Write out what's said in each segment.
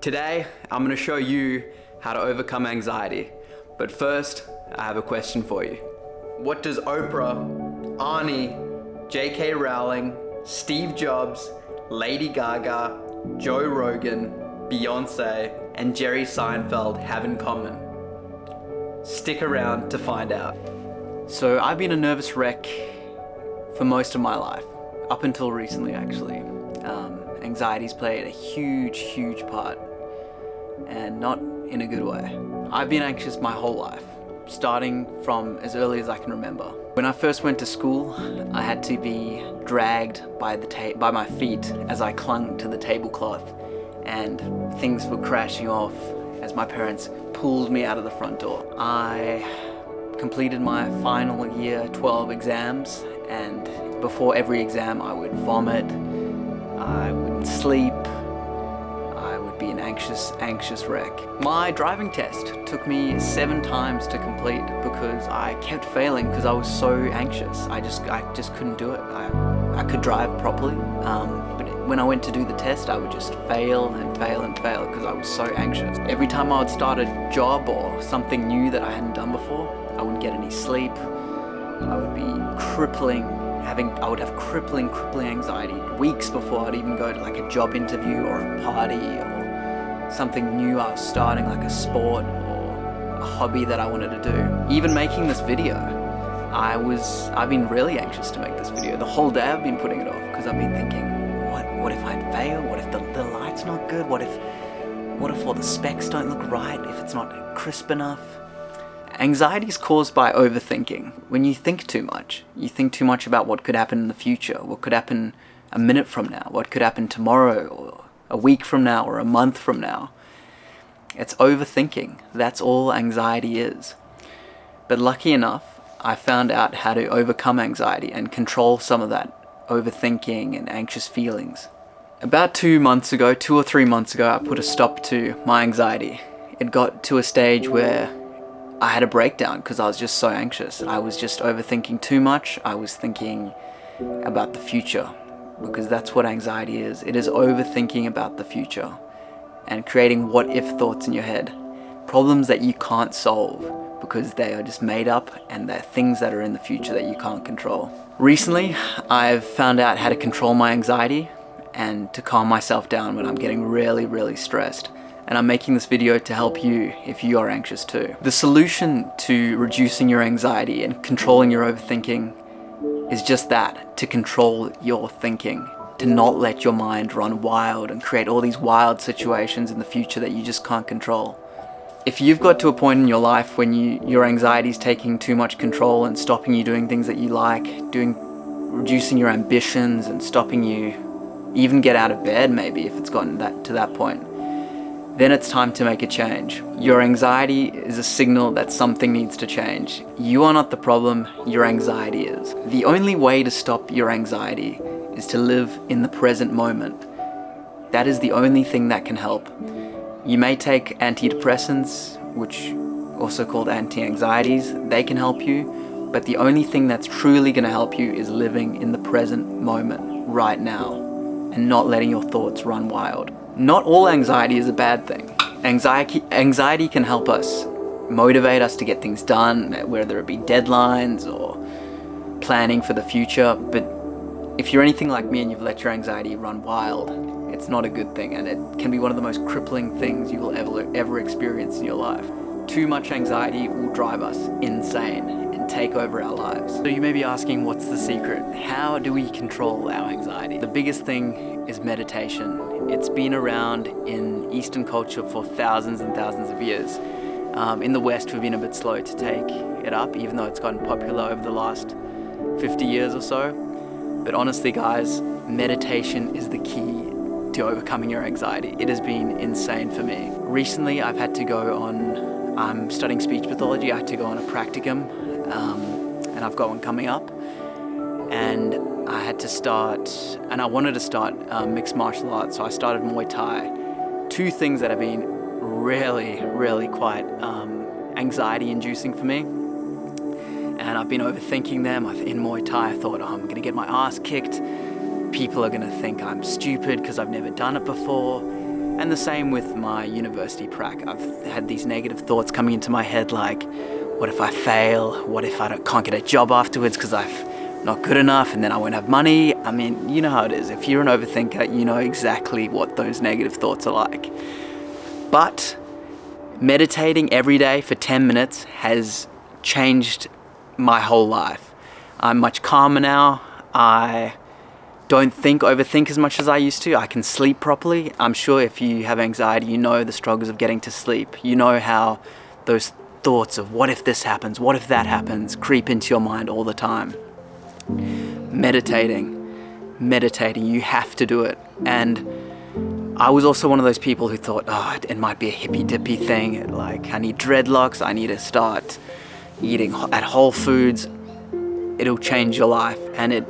Today, I'm going to show you how to overcome anxiety. But first, I have a question for you. What does Oprah, Arnie, J.K. Rowling, Steve Jobs, Lady Gaga, Joe Rogan, Beyonce, and Jerry Seinfeld have in common? Stick around to find out. So I've been a nervous wreck for most of my life, up until recently actually. Anxiety's played a huge part, and not in a good way. I've been anxious my whole life, starting from as early as I can remember. When I first went to school, I had to be dragged by my feet as I clung to the tablecloth, and things were crashing off as my parents pulled me out of the front door. I completed my final year 12 exams, and before every exam I would vomit, I wouldn't sleep, I would be an anxious wreck. My driving test took me 7 times to complete because I kept failing because I was so anxious. I just couldn't do it. I could drive properly, but when I went to do the test, I would just fail because I was so anxious. Every time I would start a job or something new that I hadn't done before, I wouldn't get any sleep. I would be I would have crippling anxiety weeks before I'd even go to like a job interview or a party or something new I was starting, like a sport or a hobby that I wanted to do. Even making this video, I've been really anxious to make this video. The whole day I've been putting it off because I've been thinking, what if I fail? What if the light's not good? What if all the specs don't look right? If it's not crisp enough? Anxiety is caused by overthinking. When you think too much, you think too much about what could happen in the future, what could happen a minute from now, what could happen tomorrow, or a week from now, or a month from now. It's overthinking. That's all anxiety is. But lucky enough, I found out how to overcome anxiety and control some of that overthinking and anxious feelings. About 2 or 3 months ago, I put a stop to my anxiety. It got to a stage where I had a breakdown because I was just so anxious. I was just overthinking too much. I was thinking about the future, because that's what anxiety is. It is overthinking about the future and creating what-if thoughts in your head. Problems that you can't solve because they are just made up and they're things that are in the future that you can't control. Recently, I've found out how to control my anxiety and to calm myself down when I'm getting really stressed. And I'm making this video to help you if you are anxious too. The solution to reducing your anxiety and controlling your overthinking is just that, to control your thinking, to not let your mind run wild and create all these wild situations in the future that you just can't control. If you've got to a point in your life when your anxiety is taking too much control and stopping you doing things that you like, reducing your ambitions and stopping you even get out of bed maybe if it's gotten to that point, then it's time to make a change. Your anxiety is a signal that something needs to change. You are not the problem, your anxiety is. The only way to stop your anxiety is to live in the present moment. That is the only thing that can help. You may take antidepressants, which also called anti-anxieties. They can help you, but the only thing that's truly going to help you is living in the present moment, right now, and not letting your thoughts run wild. Not all anxiety is a bad thing. Anxiety can help us, motivate us to get things done, whether it be deadlines or planning for the future. But if you're anything like me and you've let your anxiety run wild, it's not a good thing, and it can be one of the most crippling things you will ever experience in your life. Too much anxiety will drive us insane and take over our lives. So you may be asking, what's the secret? How do we control our anxiety? The biggest thing is meditation. It's been around in Eastern culture for thousands and thousands of years. In the West, we've been a bit slow to take it up, even though it's gotten popular over the last 50 years or so. But honestly, guys, meditation is the key to overcoming your anxiety. It has been insane for me. Recently, I'm studying speech pathology. I had to go on a practicum, and I've got one coming up. And I wanted to start mixed martial arts, so I started Muay Thai. 2 things that have been really quite anxiety inducing for me. And I've been overthinking them. In Muay Thai, I thought, I'm gonna get my ass kicked. people are gonna think I'm stupid because I've never done it before. And the same with my university prac. I've had these negative thoughts coming into my head like, what if I fail? What if I can't get a job afterwards because I'm not good enough and then I won't have money? I mean, you know how it is. If you're an overthinker, you know exactly what those negative thoughts are like. But meditating every day for 10 minutes has changed my whole life. I'm much calmer now. I don't overthink as much as I used to. I can sleep properly. I'm sure if you have anxiety, you know the struggles of getting to sleep. You know how those thoughts of what if this happens, what if that happens, creep into your mind all the time. Meditating, you have to do it. And I was also one of those people who thought, oh, it might be a hippy dippy thing. Like, I need dreadlocks, I need to start eating at Whole Foods. It'll change your life, and it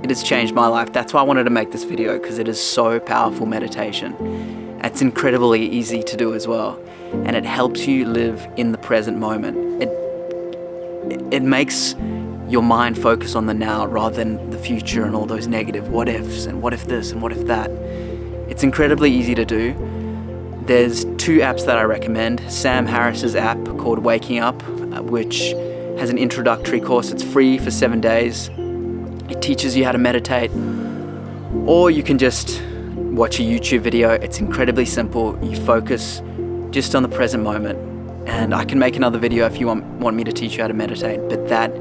has changed my life. That's why I wanted to make this video, because it is so powerful meditation. It's incredibly easy to do as well, and it helps you live in the present moment. It makes your mind focus on the now rather than the future and all those negative what ifs and what if this and what if that. It's incredibly easy to do. There's 2 apps that I recommend. Sam Harris's app called Waking Up, which has an introductory course. It's free for 7 days. It teaches you how to meditate. Or you can just watch a YouTube video. It's incredibly simple. You focus just on the present moment. And I can make another video if you want me to teach you how to meditate, but that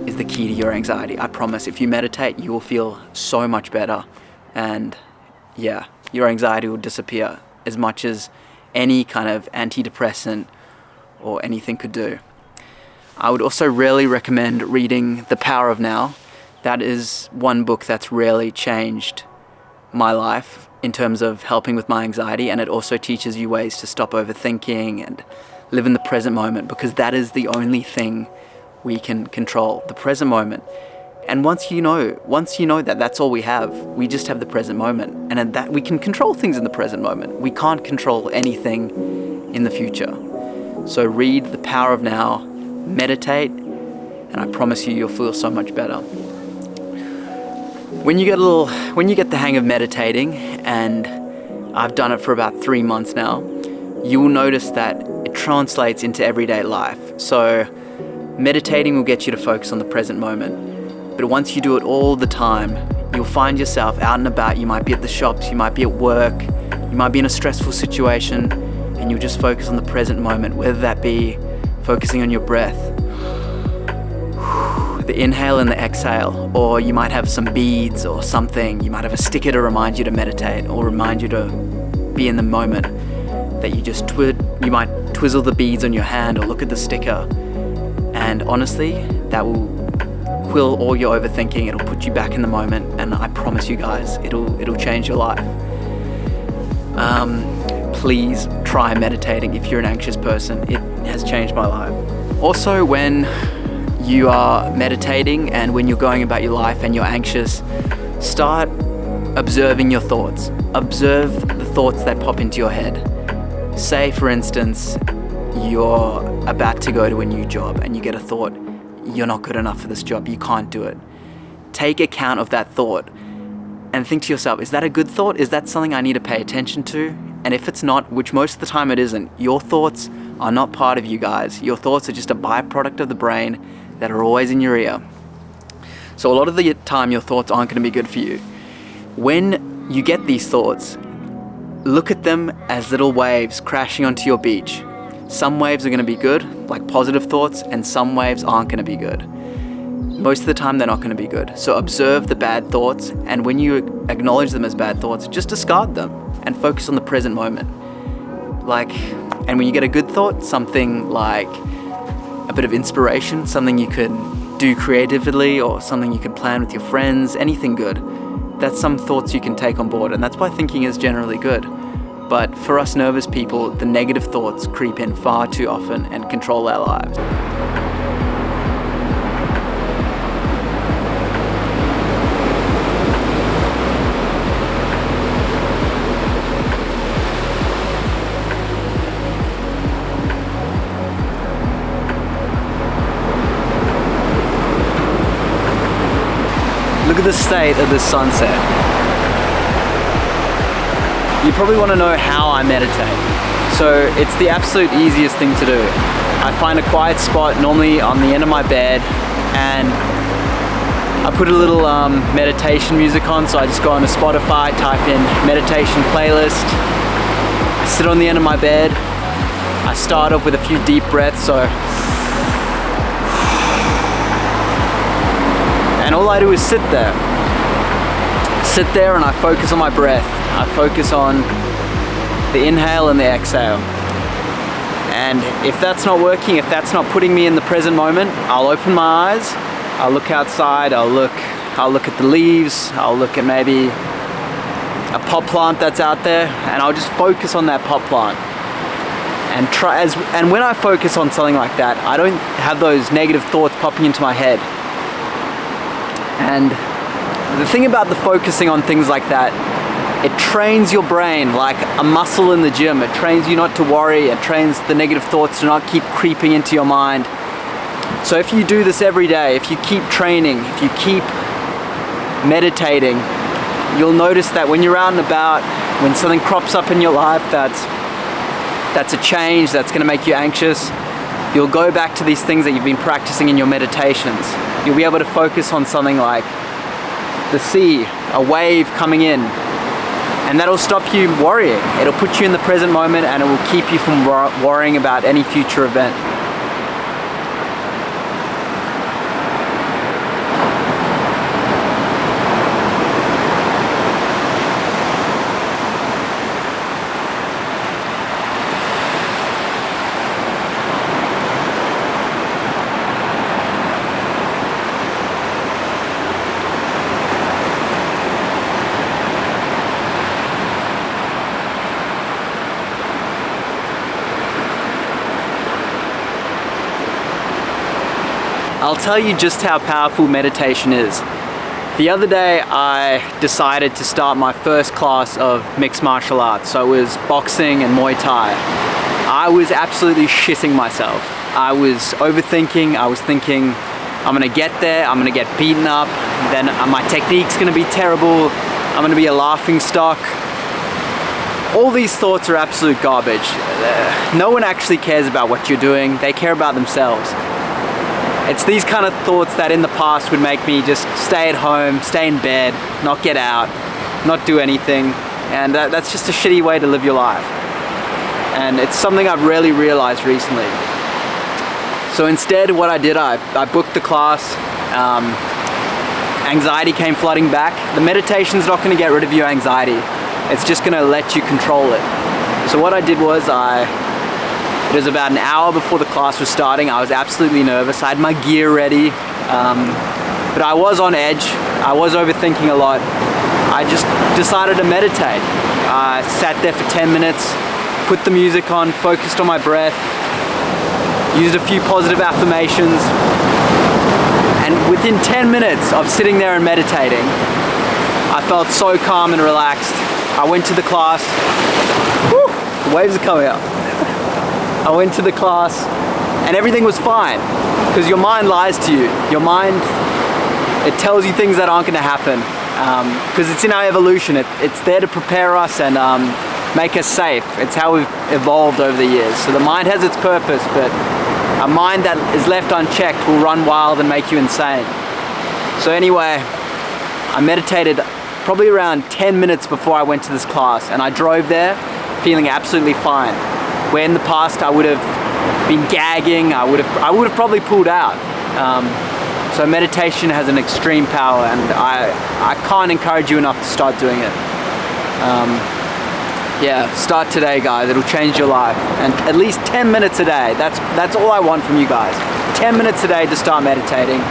is the key to your anxiety. I promise, if you meditate, you will feel so much better. And yeah, your anxiety will disappear as much as any kind of antidepressant or anything could do. I would also really recommend reading The Power of Now. That is one book that's really changed my life in terms of helping with my anxiety, and it also teaches you ways to stop overthinking and live in the present moment, because that is the only thing we can control, the present moment. And once you know that that's all we have, we just have the present moment, and that we can control things in the present moment. We can't control anything in the future. So read The Power of Now, meditate, and I promise you'll feel so much better. When you get the hang of meditating, and I've done it for about 3 months now, you will notice that it translates into everyday life. So meditating will get you to focus on the present moment. But once you do it all the time, you'll find yourself out and about. You might be at the shops, you might be at work, you might be in a stressful situation, and you'll just focus on the present moment, whether that be focusing on your breath, the inhale and the exhale, or you might have some beads or something. You might have a sticker to remind you to meditate or remind you to be in the moment, that you might twizzle the beads on your hand or look at the sticker. And honestly, that will quill all your overthinking. It'll put you back in the moment, and I promise you guys, it'll change your life. Please try meditating if you're an anxious person. It has changed my life. Also, when you are meditating and when you're going about your life and you're anxious, start observing your thoughts. Observe the thoughts that pop into your head. Say, for instance, you're about to go to a new job and you get a thought, you're not good enough for this job, you can't do it. Take account of that thought and think to yourself, is that a good thought? Is that something I need to pay attention to? And if it's not, which most of the time it isn't, your thoughts are not part of you guys. Your thoughts are just a byproduct of the brain that are always in your ear. So a lot of the time your thoughts aren't going to be good for you. When you get these thoughts, look at them as little waves crashing onto your beach. Some waves are going to be good, like positive thoughts, and some waves aren't going to be good. Most of the time they're not going to be good. So observe the bad thoughts, and when you acknowledge them as bad thoughts, just discard them and focus on the present moment. And when you get a good thought, something like a bit of inspiration, something you could do creatively or something you could plan with your friends, anything good, that's some thoughts you can take on board, and that's why thinking is generally good. But for us nervous people, the negative thoughts creep in far too often and control our lives. Look to the state of the sunset. You probably want to know how I meditate. So it's the absolute easiest thing to do. I find a quiet spot, normally on the end of my bed, and I put a little meditation music on. So I just go onto Spotify, type in meditation playlist. I sit on the end of my bed. I start off with a few deep breaths, and all I do is sit there and I focus on my breath. I focus on the inhale and the exhale. And if that's not working, if that's not putting me in the present moment, I'll open my eyes, I'll look outside, I'll look at the leaves, I'll look at maybe a pot plant that's out there, and I'll just focus on that pot plant. And when I focus on something like that, I don't have those negative thoughts popping into my head. And the thing about the focusing on things like that, it trains your brain like a muscle in the gym. It trains you not to worry. It trains the negative thoughts to not keep creeping into your mind. So if you do this every day, if you keep training, if you keep meditating, you'll notice that when you're out and about, when something crops up in your life that's a change, that's going to make you anxious, you'll go back to these things that you've been practicing in your meditations. You'll be able to focus on something like the sea, a wave coming in, and that'll stop you worrying. It'll put you in the present moment, and it will keep you from worrying about any future event. I'll tell you just how powerful meditation is. The other day I decided to start my first class of mixed martial arts, so it was boxing and Muay Thai. I was absolutely shitting myself. I was overthinking. I was thinking, I'm gonna get there, I'm gonna get beaten up, then my technique's gonna be terrible, I'm gonna be a laughing stock. All these thoughts are absolute garbage. No one actually cares about what you're doing, they care about themselves. It's these kind of thoughts that in the past would make me just stay at home, stay in bed, not get out, not do anything, and that's just a shitty way to live your life. And it's something I've really realized recently. So instead, what I did, I booked the class. Anxiety came flooding back. The meditation's not going to get rid of your anxiety. It's just going to let you control it. So what I did was it was about an hour before the class was starting. I was absolutely nervous. I had my gear ready, but I was on edge. I was overthinking a lot. I just decided to meditate. I sat there for 10 minutes, put the music on, focused on my breath, used a few positive affirmations, and within 10 minutes of sitting there and meditating, I felt so calm and relaxed. I went to the class. Woo, the waves are coming up. I went to the class and everything was fine, because your mind lies to you. Your mind, it tells you things that aren't going to happen, because it's in our evolution. It's there to prepare us and make us safe. It's how we've evolved over the years. So the mind has its purpose, but a mind that is left unchecked will run wild and make you insane. So anyway, I meditated probably around 10 minutes before I went to this class, and I drove there feeling absolutely fine. Where in the past I would have been gagging, I would have probably pulled out. So meditation has an extreme power, and I can't encourage you enough to start doing it. Yeah, start today, guys. It'll change your life. And at least 10 minutes a day. That's all I want from you guys. 10 minutes a day to start meditating,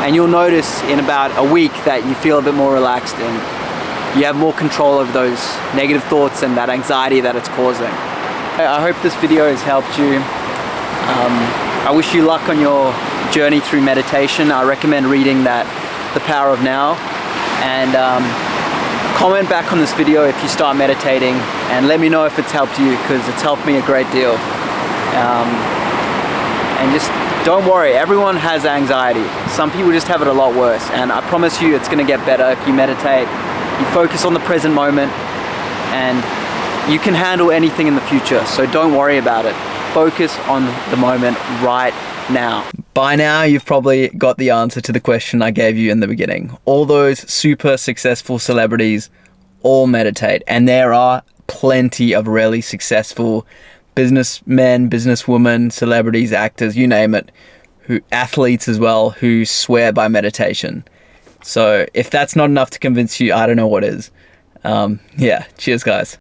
and you'll notice in about a week that you feel a bit more relaxed and you have more control over those negative thoughts and that anxiety that it's causing. I hope this video has helped you. I wish you luck on your journey through meditation. I recommend reading that, The Power of Now, and comment back on this video if you start meditating and let me know if it's helped you, because it's helped me a great deal. And just don't worry, everyone has anxiety. Some people just have it a lot worse, and I promise you it's gonna get better if you meditate, you focus on the present moment, and you can handle anything in the future, so don't worry about it. Focus on the moment right now. By now, you've probably got the answer to the question I gave you in the beginning. All those super successful celebrities all meditate, and there are plenty of really successful businessmen, businesswomen, celebrities, actors, you name it, athletes as well, who swear by meditation. So if that's not enough to convince you, I don't know what is. Yeah, cheers guys.